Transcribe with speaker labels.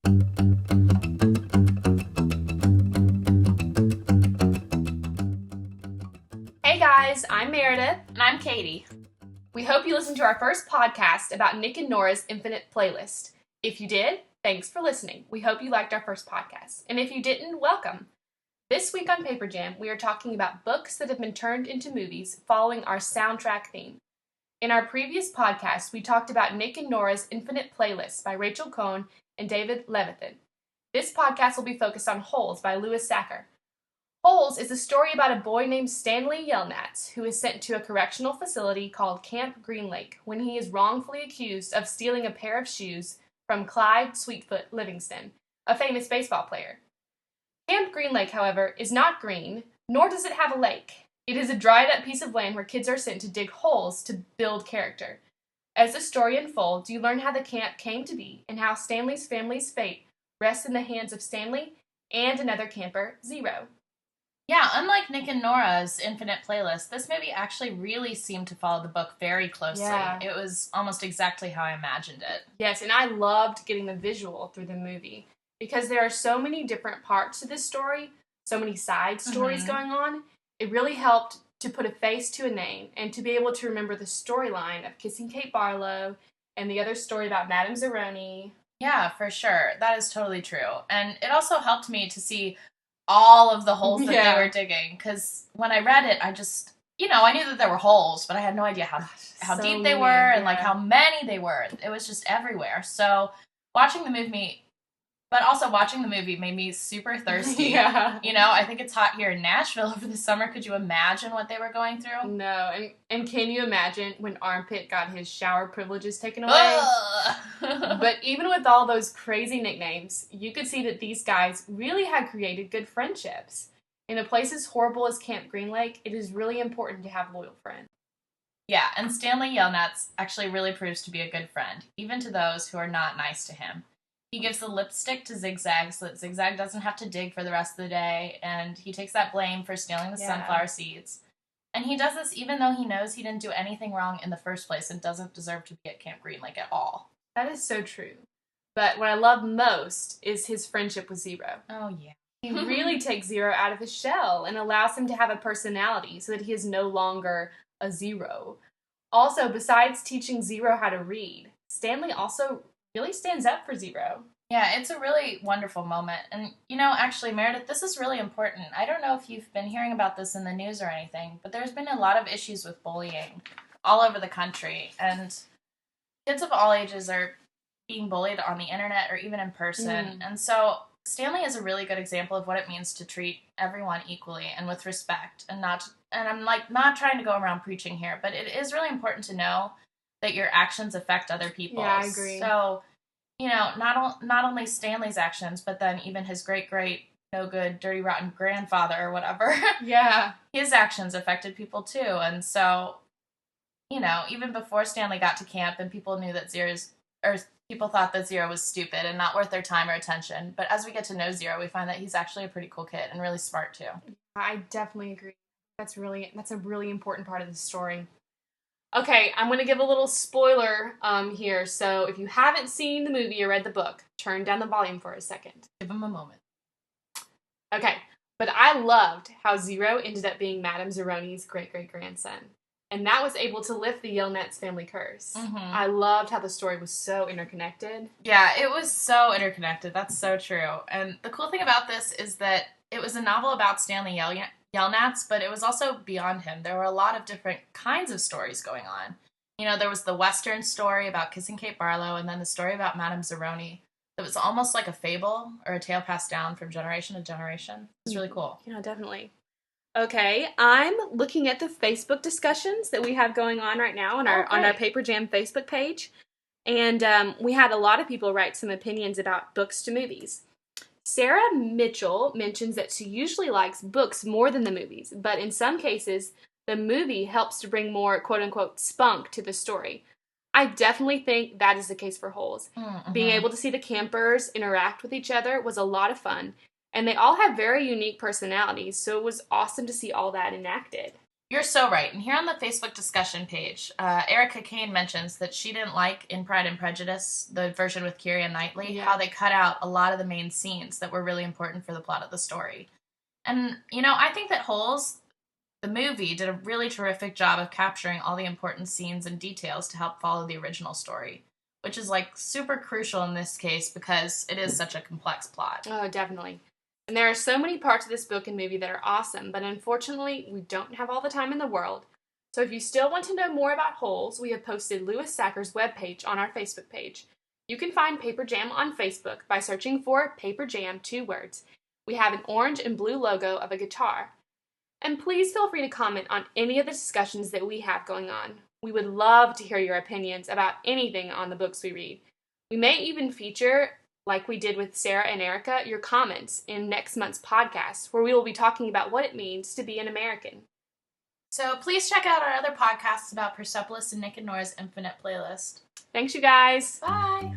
Speaker 1: Hey guys, I'm Meredith.
Speaker 2: And I'm Katie.
Speaker 1: We hope you listened to our first podcast about Nick and Nora's Infinite Playlist. If you did, thanks for listening. We hope you liked our first podcast. And if you didn't, welcome. This week on Paper Jam, we are talking about books that have been turned into movies following our soundtrack theme. In our previous podcast, we talked about Nick and Nora's Infinite Playlist by Rachel Cohn and David Levithan. This podcast will be focused on Holes by Louis Sachar. Holes is a story about a boy named Stanley Yelnats who is sent to a correctional facility called Camp Green Lake when he is wrongfully accused of stealing a pair of shoes from Clyde Sweetfoot Livingston, a famous baseball player. Camp Green Lake, however, is not green, nor does it have a lake. It is a dried-up piece of land where kids are sent to dig holes to build character. As the story unfolds, you learn how the camp came to be and how Stanley's family's fate rests in the hands of Stanley and another camper, Zero.
Speaker 2: Yeah, unlike Nick and Nora's Infinite Playlist, this movie actually really seemed to follow the book very closely.
Speaker 1: Yeah.
Speaker 2: It was almost exactly how I imagined it.
Speaker 1: Yes, and I loved getting the visual through the movie because there are so many different parts to this story, so many side stories going on. It really helped to put a face to a name and to be able to remember the storyline of Kissing Kate Barlow and the other story about Madame Zeroni.
Speaker 2: Yeah, for sure. That is totally true. And it also helped me to see all of the holes that they were digging. Because when I read it, I just, I knew that there were holes, but I had no idea how
Speaker 1: So
Speaker 2: deep they
Speaker 1: many,
Speaker 2: were and like how many they were. It was just everywhere. So watching the movie made me super thirsty.
Speaker 1: Yeah.
Speaker 2: I think it's hot here in Nashville over the summer. Could you imagine what they were going through?
Speaker 1: No, and can you imagine when Armpit got his shower privileges taken away? But even with all those crazy nicknames, you could see that these guys really had created good friendships. In a place as horrible as Camp Green Lake, it is really important to have loyal friends.
Speaker 2: Yeah, and Stanley Yelnats actually really proves to be a good friend, even to those who are not nice to him. He gives the lipstick to Zigzag so that Zigzag doesn't have to dig for the rest of the day, and he takes that blame for stealing the sunflower seeds. And he does this even though he knows he didn't do anything wrong in the first place and doesn't deserve to be at Camp Green Lake at all.
Speaker 1: That is so true. But what I love most is his friendship with Zero.
Speaker 2: Oh, yeah.
Speaker 1: He really takes Zero out of his shell and allows him to have a personality so that he is no longer a Zero. Also, besides teaching Zero how to read, Stanley also really stands up for Zero.
Speaker 2: Yeah, it's a really wonderful moment. And, actually, Meredith, this is really important. I don't know if you've been hearing about this in the news or anything, but there's been a lot of issues with bullying all over the country. And kids of all ages are being bullied on the internet or even in person. And so Stanley is a really good example of what it means to treat everyone equally and with respect. And I'm not trying to go around preaching here, but it is really important to know that your actions affect other people.
Speaker 1: Yeah, I agree.
Speaker 2: So, not only Stanley's actions, but then even his great, no good, dirty, rotten grandfather or whatever.
Speaker 1: Yeah.
Speaker 2: His actions affected people too. And so, even before Stanley got to camp and people knew that people thought that Zero was stupid and not worth their time or attention. But as we get to know Zero, we find that he's actually a pretty cool kid and really smart too.
Speaker 1: I definitely agree. That's a really important part of the story. Okay, I'm going to give a little spoiler here, so if you haven't seen the movie or read the book, turn down the volume for a second.
Speaker 2: Give him a moment.
Speaker 1: Okay, but I loved how Zero ended up being Madame Zeroni's great-great-grandson, and that was able to lift the Yelnats family curse. I loved how the story was so interconnected.
Speaker 2: Yeah, it was so interconnected. That's so true. And the cool thing about this is that it was a novel about Stanley Yelnats, but it was also beyond him. There were a lot of different kinds of stories going on. There was the Western story about Kissing Kate Barlow, and then the story about Madame Zeroni. It was almost like a fable or a tale passed down from generation to generation. It's really cool.
Speaker 1: Yeah, definitely. Okay, I'm looking at the Facebook discussions that we have going on right now on our Paper Jam Facebook page, and we had a lot of people write some opinions about books to movies. Sarah Mitchell mentions that she usually likes books more than the movies, but in some cases, the movie helps to bring more quote-unquote spunk to the story. I definitely think that is the case for Holes. Being able to see the campers interact with each other was a lot of fun, and they all have very unique personalities, so it was awesome to see all that enacted.
Speaker 2: You're so right. And here on the Facebook discussion page, Erica Kane mentions that she didn't like in Pride and Prejudice, the version with Keira Knightley, how they cut out a lot of the main scenes that were really important for the plot of the story. And, I think that Holes, the movie, did a really terrific job of capturing all the important scenes and details to help follow the original story, which is super crucial in this case because it is such a complex plot.
Speaker 1: Oh, definitely. And there are so many parts of this book and movie that are awesome, but unfortunately, we don't have all the time in the world. So if you still want to know more about Holes, we have posted Louis Sachar's webpage on our Facebook page. You can find Paper Jam on Facebook by searching for Paper Jam, 2 words. We have an orange and blue logo of a guitar. And please feel free to comment on any of the discussions that we have going on. We would love to hear your opinions about anything on the books we read. We may even feature, like we did with Sarah and Erica, your comments in next month's podcast, where we will be talking about what it means to be an American.
Speaker 2: So please check out our other podcasts about Persepolis and Nick and Nora's Infinite Playlist.
Speaker 1: Thanks, you guys.
Speaker 2: Bye.